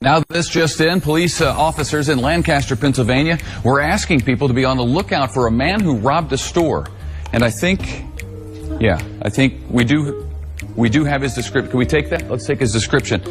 Now this just in, police officers in Lancaster, Pennsylvania were asking people to be on the lookout for a man who robbed a store. And I think we do have his description. Can we take that? Let's take his description.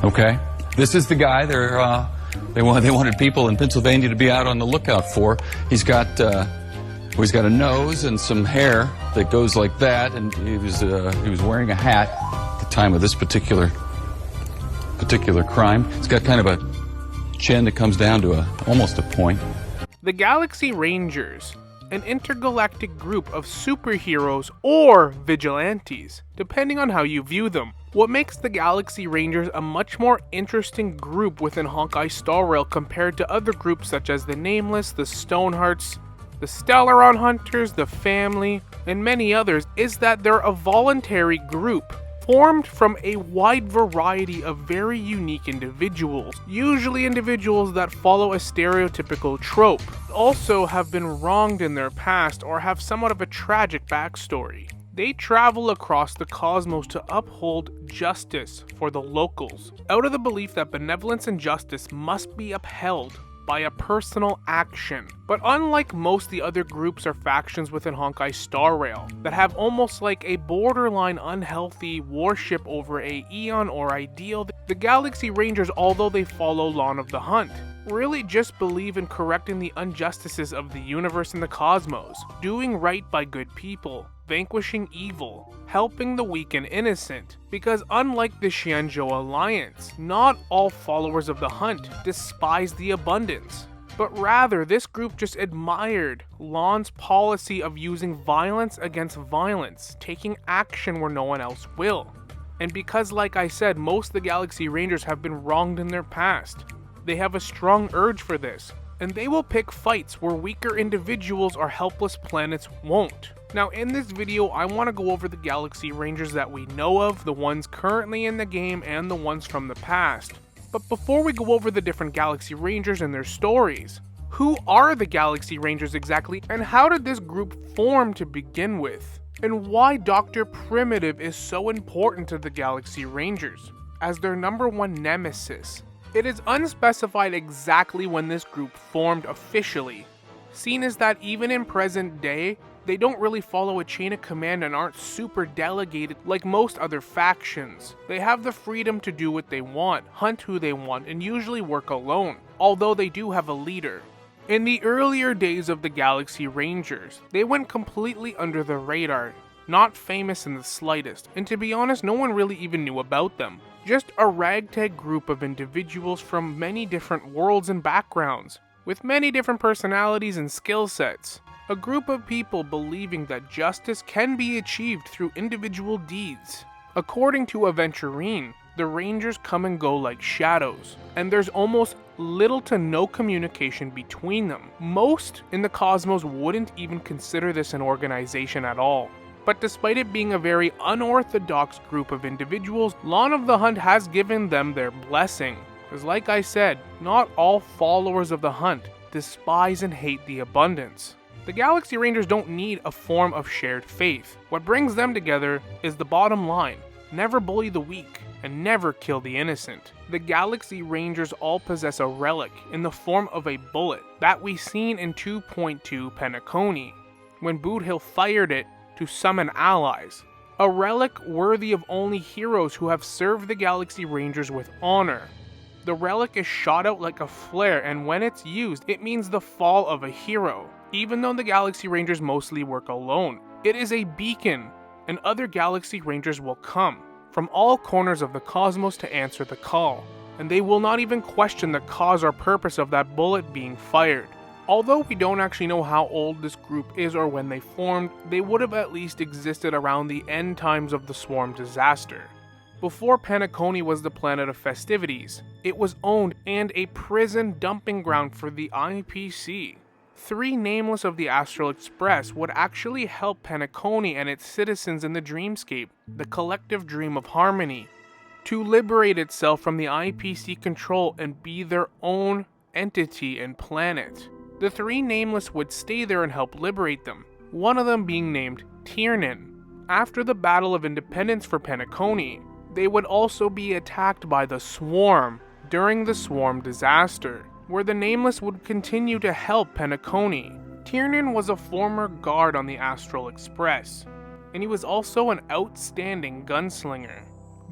Okay. This is the guy they wanted people in Pennsylvania to be out on the lookout for. He's got a nose and some hair that goes like that, and he was wearing a hat at the time of this particular crime. He's got kind of a chin that comes down to almost a point. The Galaxy Rangers, an intergalactic group of superheroes or vigilantes, depending on how you view them. What makes the Galaxy Rangers a much more interesting group within Honkai Star Rail compared to other groups such as the Nameless, the Stonehearts, the Stellaron Hunters, the Family, and many others, is that they're a voluntary group formed from a wide variety of very unique individuals, usually individuals that follow a stereotypical trope, also have been wronged in their past or have somewhat of a tragic backstory. They travel across the cosmos to uphold justice for the locals, out of the belief that benevolence and justice must be upheld by a personal action. But unlike most of the other groups or factions within Honkai Star Rail that have almost like a borderline unhealthy worship over a eon or ideal, the Galaxy Rangers, although they follow Lawn of the Hunt, really just believe in correcting the injustices of the universe and the cosmos, doing right by good people, vanquishing evil, helping the weak and innocent, because unlike the Xianzhou Alliance, not all followers of the Hunt despise the abundance, but rather this group just admired Lawn's policy of using violence against violence, taking action where no one else will. And because, like I said, most of the Galaxy Rangers have been wronged in their past, they have a strong urge for this, and they will pick fights where weaker individuals or helpless planets won't. Now in this video, I want to go over the Galaxy Rangers that we know of, the ones currently in the game and the ones from the past. But before we go over the different Galaxy Rangers and their stories, who are the Galaxy Rangers exactly, and how did this group form to begin with? And why Dr. Primitive is so important to the Galaxy Rangers as their #1 nemesis. It is unspecified exactly when this group formed officially, seen as that even in present day, they don't really follow a chain of command and aren't super delegated like most other factions. They have the freedom to do what they want, hunt who they want, and usually work alone, although they do have a leader. In the earlier days of the Galaxy Rangers, they went completely under the radar, not famous in the slightest, and to be honest, no one really even knew about them. Just a ragtag group of individuals from many different worlds and backgrounds, with many different personalities and skill sets. A group of people believing that justice can be achieved through individual deeds. According to Aventurine, the Rangers come and go like shadows, and there's almost little to no communication between them. Most in the cosmos wouldn't even consider this an organization at all. But despite it being a very unorthodox group of individuals, Lawn of the Hunt has given them their blessing. Because like I said, not all followers of the Hunt despise and hate the abundance. The Galaxy Rangers don't need a form of shared faith. What brings them together is the bottom line: never bully the weak, and never kill the innocent. The Galaxy Rangers all possess a relic in the form of a bullet that we seen in 2.2 Penacony, when Boothill fired it to summon allies. A relic worthy of only heroes who have served the Galaxy Rangers with honor. The relic is shot out like a flare, and when it's used, it means the fall of a hero. Even though the Galaxy Rangers mostly work alone, it is a beacon, and other Galaxy Rangers will come from all corners of the cosmos to answer the call, and they will not even question the cause or purpose of that bullet being fired. Although we don't actually know how old this group is or when they formed, they would have at least existed around the end times of the Swarm disaster. Before Penacony was the planet of festivities, it was owned and a prison dumping ground for the IPC. 3 Nameless of the Astral Express would actually help Penacony and its citizens in the dreamscape, the collective dream of harmony, to liberate itself from the IPC control and be their own entity and planet. The 3 Nameless would stay there and help liberate them, one of them being named Tiernan. After the Battle of Independence for Penacony, they would also be attacked by the Swarm during the Swarm disaster, where the Nameless would continue to help Penacony. Tiernan was a former guard on the Astral Express, and he was also an outstanding gunslinger.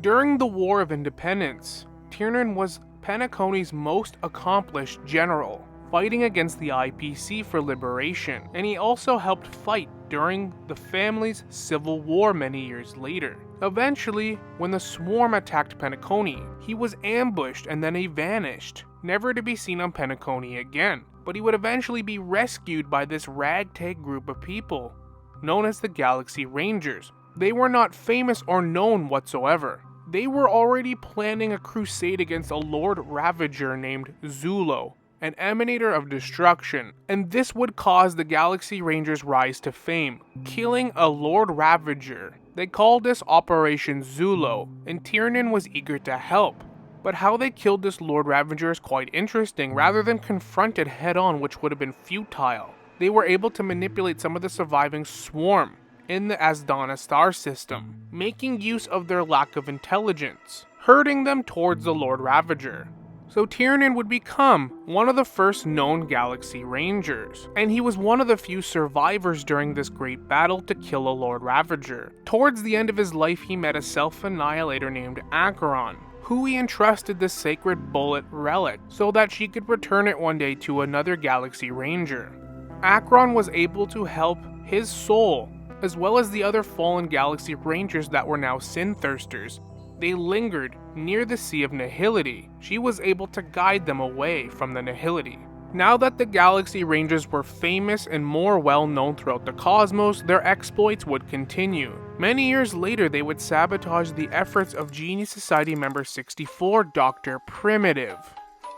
During the War of Independence, Tiernan was Penacony's most accomplished general, fighting against the IPC for liberation, and he also helped fight during the family's civil war many years later. Eventually, when the Swarm attacked Penacony, he was ambushed and then he vanished, never to be seen on Penacony again, but he would eventually be rescued by this ragtag group of people, known as the Galaxy Rangers. They were not famous or known whatsoever. They were already planning a crusade against a Lord Ravager named Zulo, an emanator of destruction, and this would cause the Galaxy Rangers' rise to fame, killing a Lord Ravager. They called this Operation Zulo, and Tiernan was eager to help. But how they killed this Lord Ravager is quite interesting. Rather than confront it head-on, which would have been futile, they were able to manipulate some of the surviving Swarm in the Asdana star system, making use of their lack of intelligence, herding them towards the Lord Ravager. So Tiernan would become one of the first known Galaxy Rangers, and he was one of the few survivors during this great battle to kill a Lord Ravager. Towards the end of his life, he met a self-annihilator named Acheron, who he entrusted the Sacred Bullet relic so that she could return it one day to another Galaxy Ranger. Acheron was able to help his soul, as well as the other fallen Galaxy Rangers that were now Sin-thirsters. They lingered near the Sea of Nihility. She was able to guide them away from the Nihility. Now that the Galaxy Rangers were famous and more well known throughout the cosmos, their exploits would continue. Many years later, they would sabotage the efforts of Genius Society member 64, Dr. Primitive.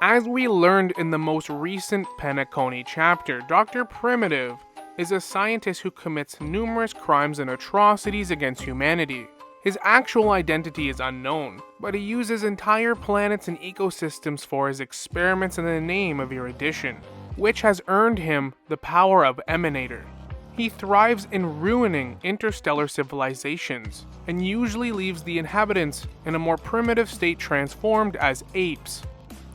As we learned in the most recent Penacony chapter, Dr. Primitive is a scientist who commits numerous crimes and atrocities against humanity. His actual identity is unknown, but he uses entire planets and ecosystems for his experiments in the name of erudition, which has earned him the power of Emanator. He thrives in ruining interstellar civilizations, and usually leaves the inhabitants in a more primitive state transformed as apes.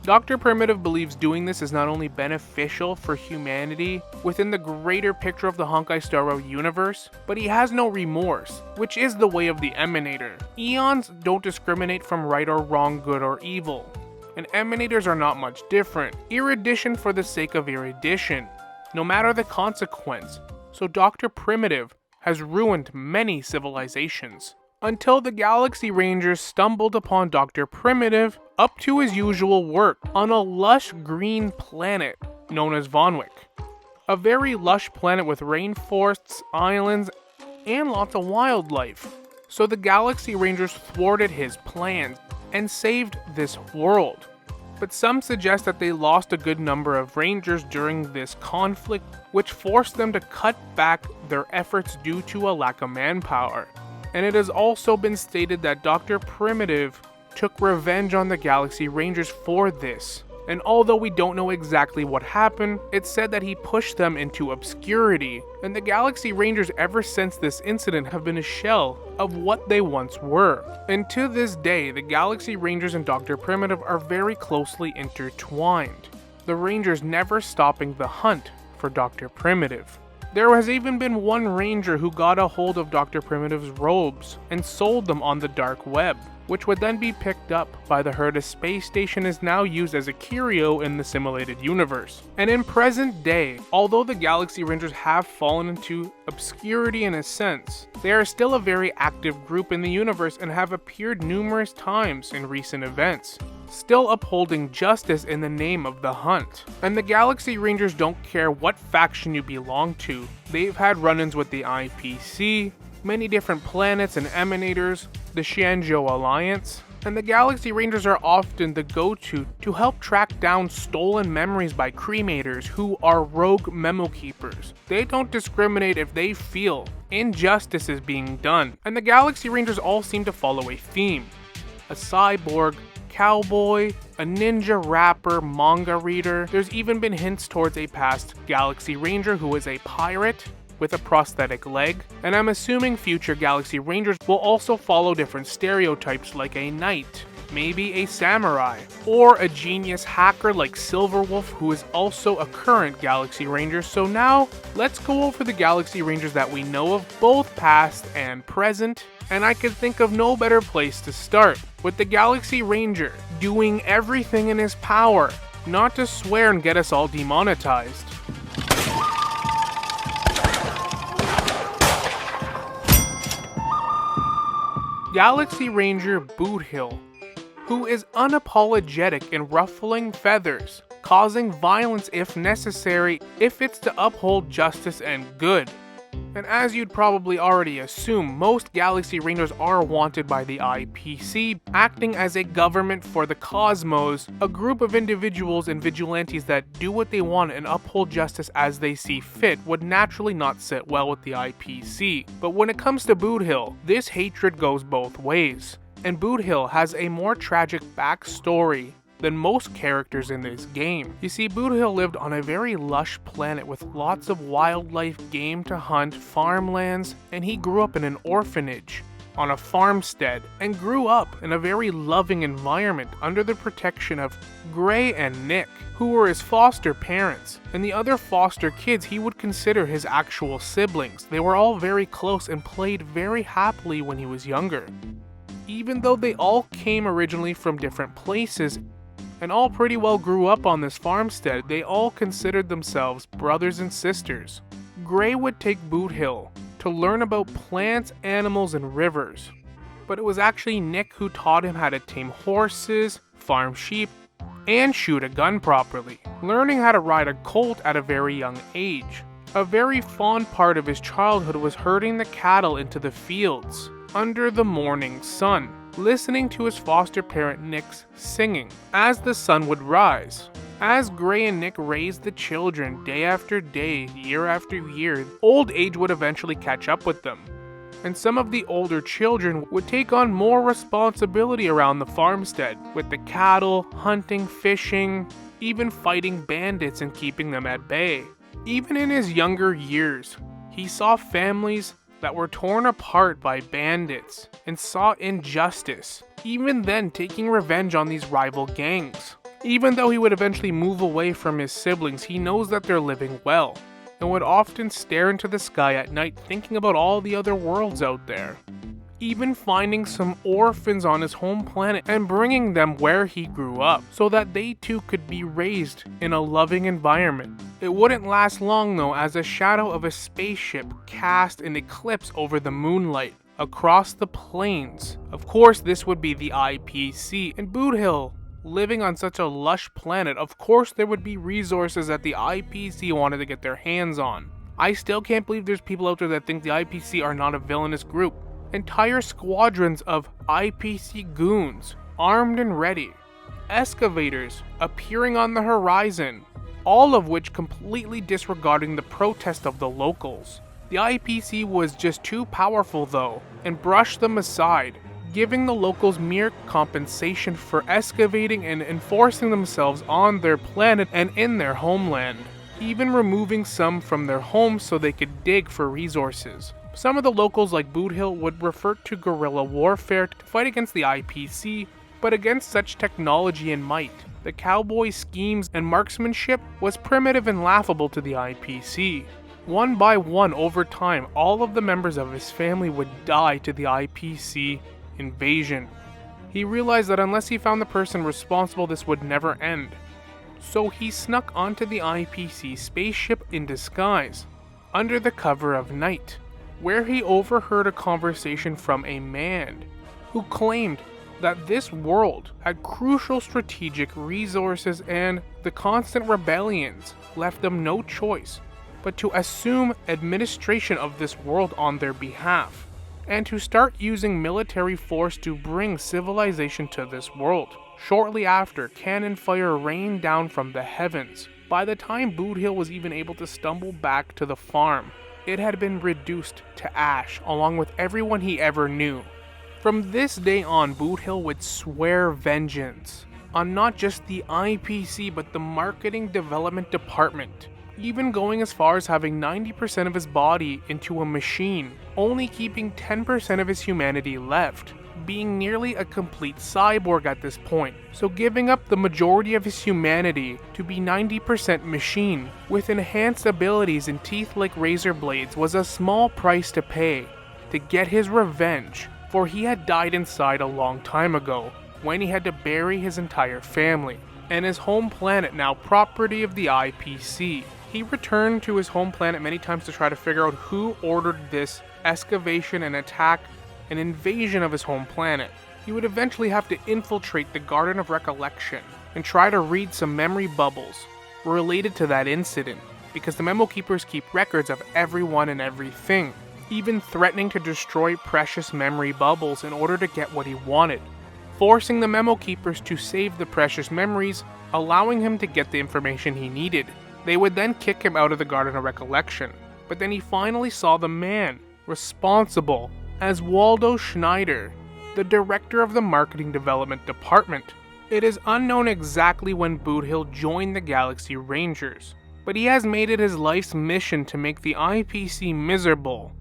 Dr. Primitive believes doing this is not only beneficial for humanity within the greater picture of the Honkai Star Rail universe, but he has no remorse, which is the way of the Emanator. Eons don't discriminate from right or wrong, good or evil, and Emanators are not much different. Erudition for the sake of erudition, no matter the consequence. So Dr. Primitive has ruined many civilizations, until the Galaxy Rangers stumbled upon Dr. Primitive up to his usual work on a lush green planet known as Vonwick. A very lush planet with rainforests, islands, and lots of wildlife. So the Galaxy Rangers thwarted his plans and saved this world. But some suggest that they lost a good number of Rangers during this conflict, which forced them to cut back their efforts due to a lack of manpower. And it has also been stated that Dr. Primitive took revenge on the Galaxy Rangers for this. And although we don't know exactly what happened, it's said that he pushed them into obscurity, and the Galaxy Rangers ever since this incident have been a shell of what they once were. And to this day, the Galaxy Rangers and Dr. Primitive are very closely intertwined, the Rangers never stopping the hunt for Dr. Primitive. There has even been one Ranger who got a hold of Dr. Primitive's robes and sold them on the dark web, which would then be picked up by the Herta space station, is now used as a curio in the simulated universe. And in present day, although the Galaxy Rangers have fallen into obscurity in a sense, they are still a very active group in the universe and have appeared numerous times in recent events, still upholding justice in the name of the hunt. And the Galaxy Rangers don't care what faction you belong to. They've had run-ins with the IPC, many different planets and emanators, the Xianzhou Alliance, and the Galaxy Rangers are often the go-to to help track down stolen memories by cremators who are rogue memo keepers. They don't discriminate if they feel injustice is being done, and the Galaxy Rangers all seem to follow a theme: a cyborg, cowboy, a ninja rapper, manga reader. There's even been hints towards a past Galaxy Ranger who is a pirate, with a prosthetic leg, and I'm assuming future Galaxy Rangers will also follow different stereotypes like a knight, maybe a samurai, or a genius hacker like Silverwolf, who is also a current Galaxy Ranger. So now, let's go over the Galaxy Rangers that we know of, both past and present, and I could think of no better place to start, with the Galaxy Ranger doing everything in his power not to swear and get us all demonetized. Galaxy Ranger Boothill, who is unapologetic in ruffling feathers, causing violence if necessary, if it's to uphold justice and good. And as you'd probably already assume, most Galaxy Rangers are wanted by the IPC, acting as a government for the cosmos, a group of individuals and vigilantes that do what they want and uphold justice as they see fit would naturally not sit well with the IPC. But when it comes to Boothill, this hatred goes both ways, and Boothill has a more tragic backstory than most characters in this game. You see, Boothill lived on a very lush planet with lots of wildlife, game to hunt, farmlands, and he grew up in an orphanage on a farmstead and grew up in a very loving environment under the protection of Gray and Nick, who were his foster parents, and the other foster kids he would consider his actual siblings. They were all very close and played very happily when he was younger. Even though they all came originally from different places and all pretty well grew up on this farmstead, they all considered themselves brothers and sisters. Gray would take Boothill to learn about plants, animals, and rivers, but it was actually Nick who taught him how to tame horses, farm sheep, and shoot a gun properly, learning how to ride a colt at a very young age. A very fond part of his childhood was herding the cattle into the fields under the morning sun, listening to his foster parent Nick's singing as the sun would rise. As Gray and Nick raised the children day after day, year after year, old age would eventually catch up with them, and some of the older children would take on more responsibility around the farmstead, with the cattle, hunting, fishing, even fighting bandits and keeping them at bay. Even in his younger years, he saw families that were torn apart by bandits and saw injustice, even then taking revenge on these rival gangs. Even though he would eventually move away from his siblings, he knows that they're living well, and would often stare into the sky at night thinking about all the other worlds out there. Even finding some orphans on his home planet and bringing them where he grew up, so that they too could be raised in a loving environment. It wouldn't last long though, as a shadow of a spaceship cast an eclipse over the moonlight across the plains. Of course, this would be the IPC, and Boothill, living on such a lush planet, of course there would be resources that the IPC wanted to get their hands on. I still can't believe there's people out there that think the IPC are not a villainous group. Entire squadrons of IPC goons, armed and ready, excavators appearing on the horizon, all of which completely disregarding the protest of the locals. The IPC was just too powerful though, and brushed them aside, giving the locals mere compensation for excavating and enforcing themselves on their planet and in their homeland, even removing some from their homes so they could dig for resources. Some of the locals like Boothill would refer to guerrilla warfare to fight against the IPC, but against such technology and might, the cowboy schemes and marksmanship was primitive and laughable to the IPC. One by one over time, all of the members of his family would die to the IPC invasion. He realized that unless he found the person responsible, this would never end. So he snuck onto the IPC spaceship in disguise, under the cover of night, where he overheard a conversation from a man who claimed that this world had crucial strategic resources and the constant rebellions left them no choice but to assume administration of this world on their behalf, and to start using military force to bring civilization to this world. Shortly after, cannon fire rained down from the heavens. By the time Boothill was even able to stumble back to the farm, it had been reduced to ash, along with everyone he ever knew. From this day on, Boothill would swear vengeance on not just the IPC but the marketing development department, even going as far as having 90% of his body into a machine, only keeping 10% of his humanity left, being nearly a complete cyborg at this point, so giving up the majority of his humanity to be 90% machine, with enhanced abilities and teeth like razor blades was a small price to pay to get his revenge, for he had died inside a long time ago, when he had to bury his entire family, and his home planet now property of the IPC. He returned to his home planet many times to try to figure out who ordered this excavation and attack and invasion of his home planet. He would eventually have to infiltrate the Garden of Recollection and try to read some memory bubbles related to that incident, because the Memo Keepers keep records of everyone and everything, even threatening to destroy precious memory bubbles in order to get what he wanted, forcing the Memo Keepers to save the precious memories, allowing him to get the information he needed. They would then kick him out of the Garden of Recollection, but then he finally saw the man responsible as Waldo Schneider, the director of the Marketing Development Department. It is unknown exactly when Boothill joined the Galaxy Rangers, but he has made it his life's mission to make the IPC miserable,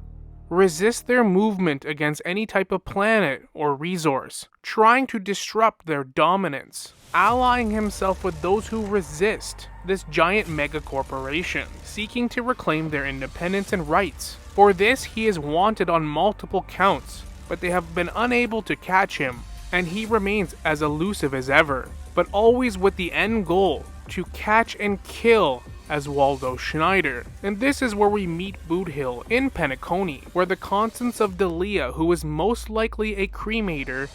resist their movement against any type of planet or resource, trying to disrupt their dominance, allying himself with those who resist this giant mega corporation, seeking to reclaim their independence and rights. For this, he is wanted on multiple counts, but they have been unable to catch him, and he remains as elusive as ever, but always with the end goal to catch and kill as Waldo Schneider. And this is where we meet Boothill in Penacony, where the Constance of Delia, who is most likely a cremator,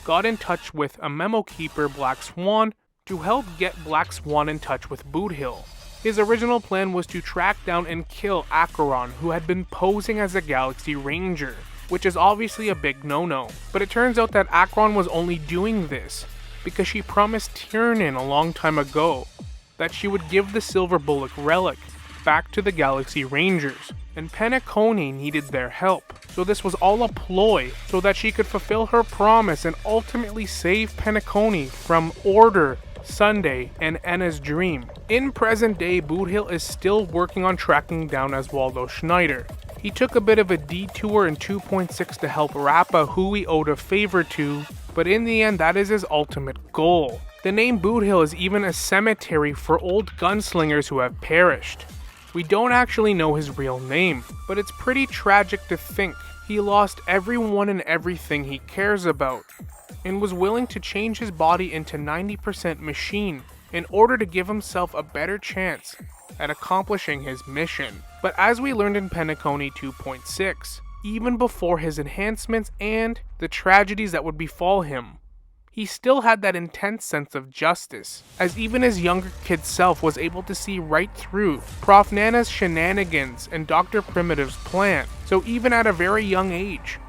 got in touch with a Memo Keeper, Black Swan, to help get Black Swan in touch with Boothill. His original plan was to track down and kill Acheron, who had been posing as a Galaxy Ranger, which is obviously a big no-no. But it turns out that Acheron was only doing this because she promised Tiernan a long time ago that she would give the Silver Bullock relic back to the Galaxy Rangers, and Penacony needed their help. So this was all a ploy so that she could fulfill her promise and ultimately save Penacony from Order, Sunday, and Enna's dream. In present day, Boothill is still working on tracking down Oswaldo Schneider. He took a bit of a detour in 2.6 to help Rappa, who he owed a favor to, but in the end that is his ultimate goal. The name Boothill is even a cemetery for old gunslingers who have perished. We don't actually know his real name, but it's pretty tragic to think he lost everyone and everything he cares about, and was willing to change his body into 90% machine in order to give himself a better chance at accomplishing his mission. But as we learned in Penacony 2.6, even before his enhancements and the tragedies that would befall him, he still had that intense sense of justice, as even his younger kid self was able to see right through Prof. Nana's shenanigans and Dr. Primitive's plan. So even at a very young age,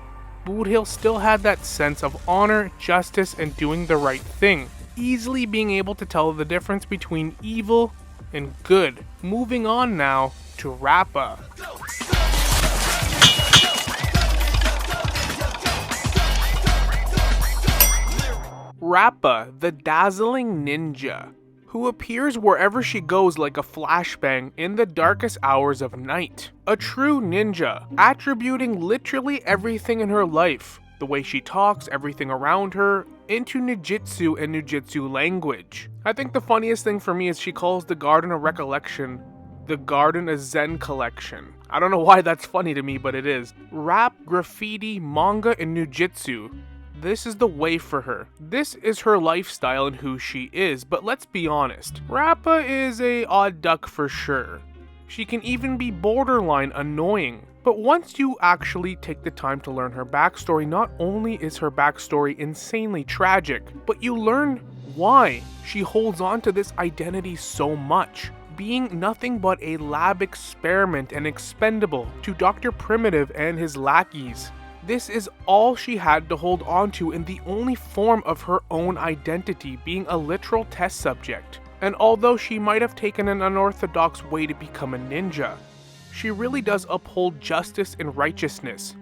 Boothill still had that sense of honor, justice, and doing the right thing, easily being able to tell the difference between evil and good. Moving on now to Rappa. Rappa, the dazzling ninja, who appears wherever she goes like a flashbang in the darkest hours of night. A true ninja, attributing literally everything in her life, the way she talks, everything around her, into ninjutsu and ninjutsu language. I think the funniest thing for me is she calls the Garden of Recollection the Garden of Zen Collection. I don't know why that's funny to me, but it is. Rap, graffiti, manga, and ninjutsu. This is the way for her. This is her lifestyle and who she is, but let's be honest. Rappa is a odd duck for sure. She can even be borderline annoying. But once you actually take the time to learn her backstory, not only is her backstory insanely tragic, but you learn why she holds on to this identity so much, being nothing but a lab experiment and expendable to Dr. Primitive and his lackeys. This is all she had to hold on to in the only form of her own identity, being a literal test subject. And although she might have taken an unorthodox way to become a ninja, she really does uphold justice and righteousness,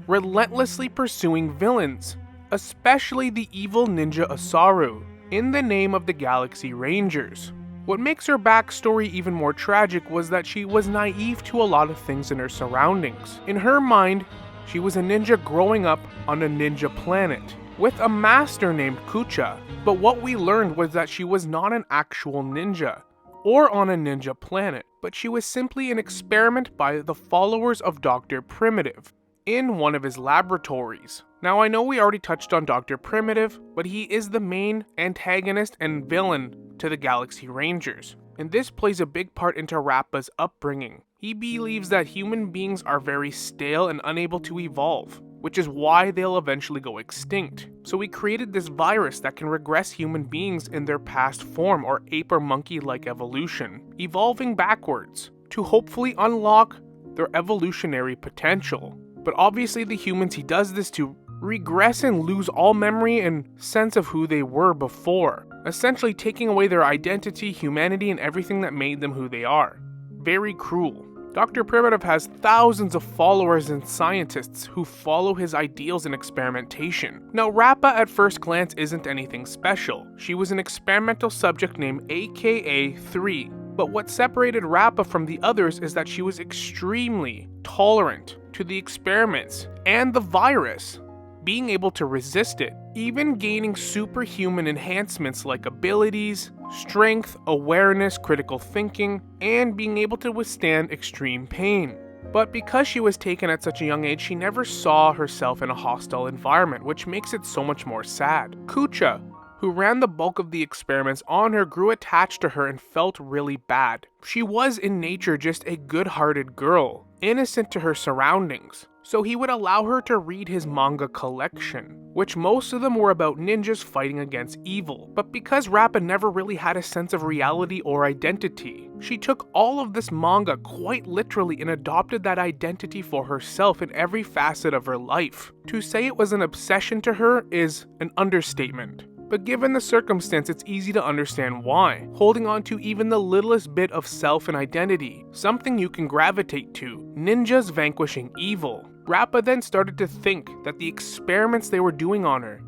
relentlessly pursuing villains, especially the evil ninja Asaru, in the name of the Galaxy Rangers. What makes her backstory even more tragic was that she was naive to a lot of things in her surroundings. In her mind, she was a ninja growing up on a ninja planet with a master named Kucha, but what we learned was that she was not an actual ninja or on a ninja planet, but she was simply an experiment by the followers of Dr. Primitive in one of his laboratories. Now I know we already touched on Dr. Primitive, but he is the main antagonist and villain to the Galaxy Rangers, and this plays a big part into Rappa's upbringing. He believes that human beings are very stale and unable to evolve, which is why they'll eventually go extinct. So he created this virus that can regress human beings in their past form or ape or monkey-like evolution, evolving backwards to hopefully unlock their evolutionary potential. But obviously the humans he does this to regress and lose all memory and sense of who they were before, essentially taking away their identity, humanity, and everything that made them who they are. Very cruel. Dr. Primitive has thousands of followers and scientists who follow his ideals in experimentation. Now, Rappa at first glance isn't anything special. She was an experimental subject named AKA-3. But what separated Rappa from the others is that she was extremely tolerant to the experiments and the virus, being able to resist it, even gaining superhuman enhancements like abilities, strength, awareness, critical thinking, and being able to withstand extreme pain. But because she was taken at such a young age, she never saw herself in a hostile environment, which makes it so much more sad. Kucha, who ran the bulk of the experiments on her, grew attached to her and felt really bad. She was in nature just a good-hearted girl, innocent to her surroundings. So he would allow her to read his manga collection, which most of them were about ninjas fighting against evil. But because Rappa never really had a sense of reality or identity, she took all of this manga quite literally and adopted that identity for herself in every facet of her life. To say it was an obsession to her is an understatement. But given the circumstance, it's easy to understand why. Holding on to even the littlest bit of self and identity, something you can gravitate to, ninjas vanquishing evil. Rappa then started to think that the experiments they were doing on her,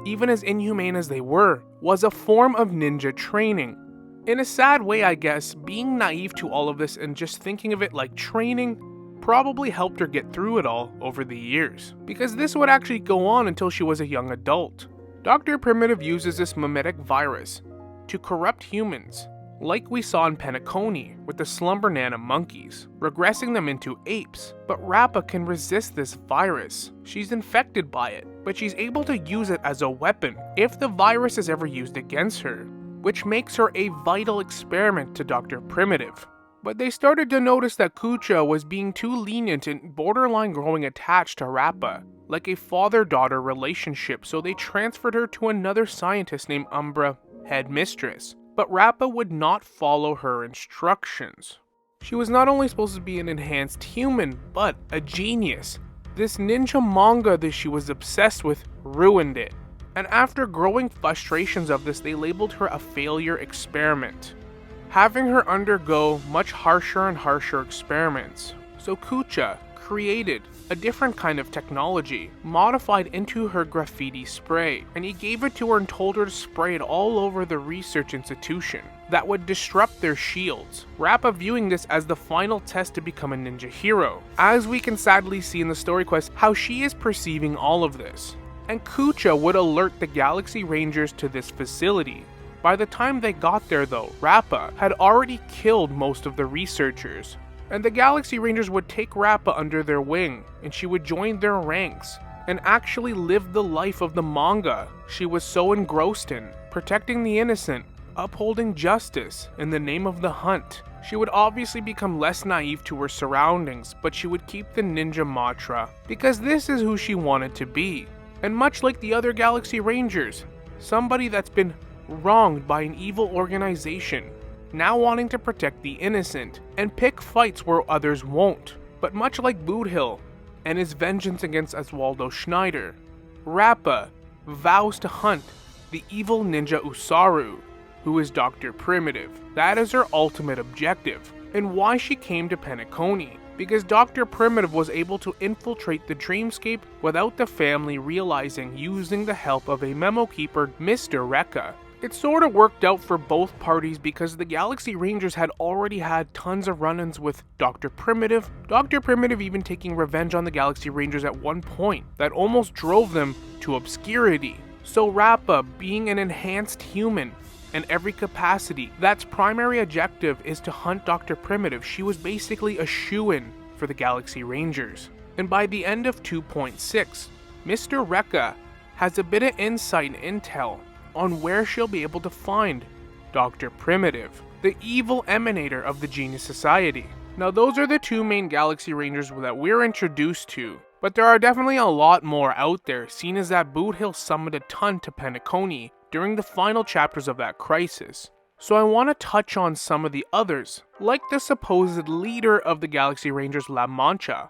even as inhumane as they were, was a form of ninja training. In a sad way, I guess, being naive to all of this and just thinking of it like training probably helped her get through it all over the years, because this would actually go on until she was a young adult. Dr. Primitive uses this mimetic virus to corrupt humans, like we saw in Penacony with the Slumber monkeys, regressing them into apes. But Rappa can resist this virus. She's infected by it, but she's able to use it as a weapon if the virus is ever used against her, which makes her a vital experiment to Dr. Primitive. But they started to notice that Kucha was being too lenient and borderline growing attached to Rappa, like a father-daughter relationship, so they transferred her to another scientist named Umbra, headmistress. But Rappa would not follow her instructions. She was not only supposed to be an enhanced human, but a genius. This ninja manga that she was obsessed with ruined it. And after growing frustrations of this, they labeled her a failure experiment, having her undergo much harsher and harsher experiments. So Kucha created a different kind of technology, modified into her graffiti spray, and he gave it to her and told her to spray it all over the research institution that would disrupt their shields. Rappa viewing this as the final test to become a ninja hero, as we can sadly see in the story quest how she is perceiving all of this. And Kucha would alert the Galaxy Rangers to this facility. By the time they got there though, Rappa had already killed most of the researchers, and the Galaxy Rangers would take Rappa under their wing, and she would join their ranks, and actually live the life of the manga she was so engrossed in, protecting the innocent, upholding justice in the name of the hunt. She would obviously become less naive to her surroundings, but she would keep the ninja mantra, because this is who she wanted to be. And much like the other Galaxy Rangers, somebody that's been wronged by an evil organization, now wanting to protect the innocent and pick fights where others won't. But much like Boothill and his vengeance against Oswaldo Schneider, Rappa vows to hunt the evil ninja Usaru, who is Dr. Primitive. That is her ultimate objective, and why she came to Penacony, because Dr. Primitive was able to infiltrate the dreamscape without the family realizing, using the help of a memo keeper, Mr. Rekka. It sort of worked out for both parties because the Galaxy Rangers had already had tons of run-ins with Dr. Primitive even taking revenge on the Galaxy Rangers at one point that almost drove them to obscurity. So Rappa, being an enhanced human in every capacity, that's primary objective is to hunt Dr. Primitive. She was basically a shoo-in for the Galaxy Rangers. And by the end of 2.6, Mr. Rekka has a bit of insight and intel on where she'll be able to find Dr. Primitive, the evil emanator of the Genius Society. Now those are the two main Galaxy Rangers that we're introduced to, but there are definitely a lot more out there, seeing as that Boothill summoned a ton to Penacony during the final chapters of that crisis. So I want to touch on some of the others, like the supposed leader of the Galaxy Rangers, La Mancha.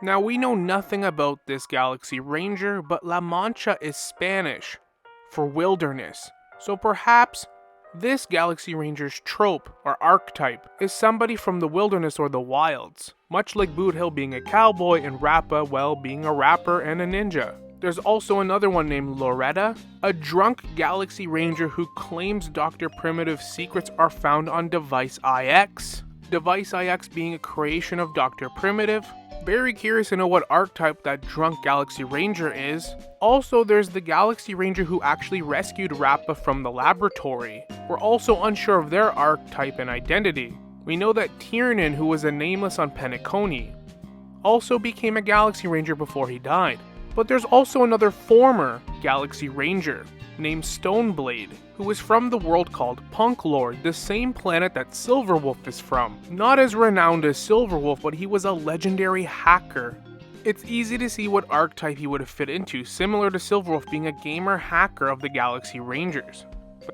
Now we know nothing about this Galaxy Ranger, but La Mancha is Spanish for wilderness. So perhaps this Galaxy Ranger's trope or archetype is somebody from the wilderness or the wilds, much like Boothill being a cowboy and Rappa, well, being a rapper and a ninja. There's also another one named Loretta, a drunk Galaxy Ranger who claims Dr. Primitive's secrets are found on Device IX. Device IX being a creation of Dr. Primitive. Very curious to know what archetype that drunk Galaxy Ranger is. Also, there's the Galaxy Ranger who actually rescued Rappa from the laboratory. We're also unsure of their archetype and identity. We know that Tiernan, who was a nameless on Penacony, also became a Galaxy Ranger before he died. But there's also another former Galaxy Ranger named Stoneblade, who is from the world called Punklord, the same planet that Silverwolf is from. Not as renowned as Silverwolf, but he was a legendary hacker. It's easy to see what archetype he would have fit into, similar to Silverwolf being a gamer hacker of the Galaxy Rangers.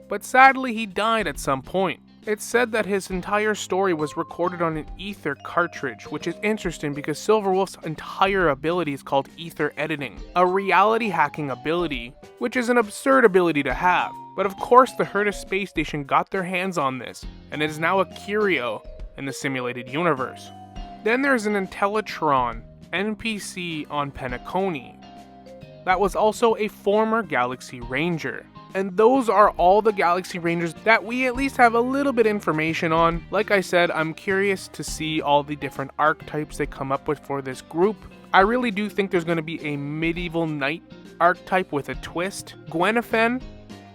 But sadly he died at some point. It's said that his entire story was recorded on an Ether cartridge, which is interesting because Silverwolf's entire ability is called Ether Editing, a reality hacking ability, which is an absurd ability to have. But of course the Herta space station got their hands on this, and it is now a curio in the simulated universe. Then there's an Intellitron NPC on Penacony that was also a former Galaxy Ranger. And those are all the Galaxy Rangers that we at least have a little bit information on. Like I said, I'm curious to see all the different archetypes they come up with for this group. I really do think there's going to be a medieval knight archetype with a twist. Gwenephen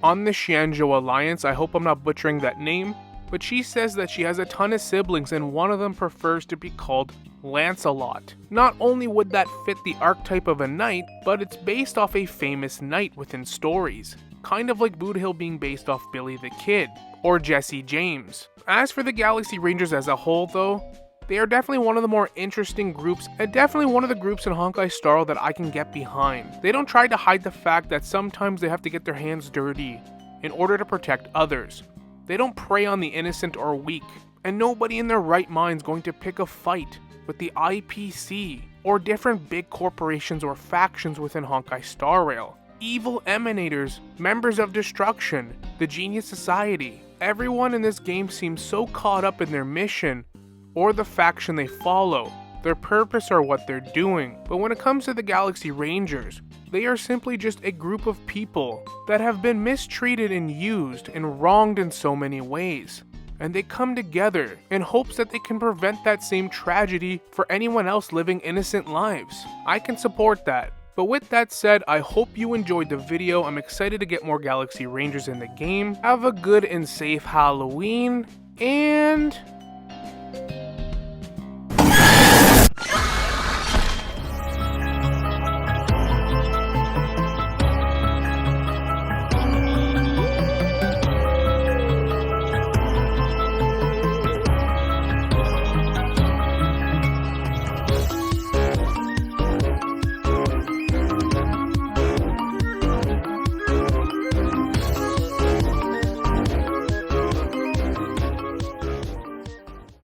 on the Xianzhou Alliance, I hope I'm not butchering that name, but she says that she has a ton of siblings and one of them prefers to be called Lancelot. Not only would that fit the archetype of a knight, but it's based off a famous knight within stories. Kind of like Boothill being based off Billy the Kid, or Jesse James. As for the Galaxy Rangers as a whole though, they are definitely one of the more interesting groups, and definitely one of the groups in Honkai Star Rail that I can get behind. They don't try to hide the fact that sometimes they have to get their hands dirty in order to protect others. They don't prey on the innocent or weak, and nobody in their right mind is going to pick a fight with the IPC, or different big corporations or factions within Honkai Star Rail. Evil emanators, members of destruction, the Genius Society. Everyone in this game seems so caught up in their mission or the faction they follow, their purpose or what they're doing. But when it comes to the Galaxy Rangers, they are simply just a group of people that have been mistreated and used and wronged in so many ways. And they come together in hopes that they can prevent that same tragedy for anyone else living innocent lives. I can support that. But with that said, I hope you enjoyed the video. I'm excited to get more Galaxy Rangers in the game. Have a good and safe Halloween, and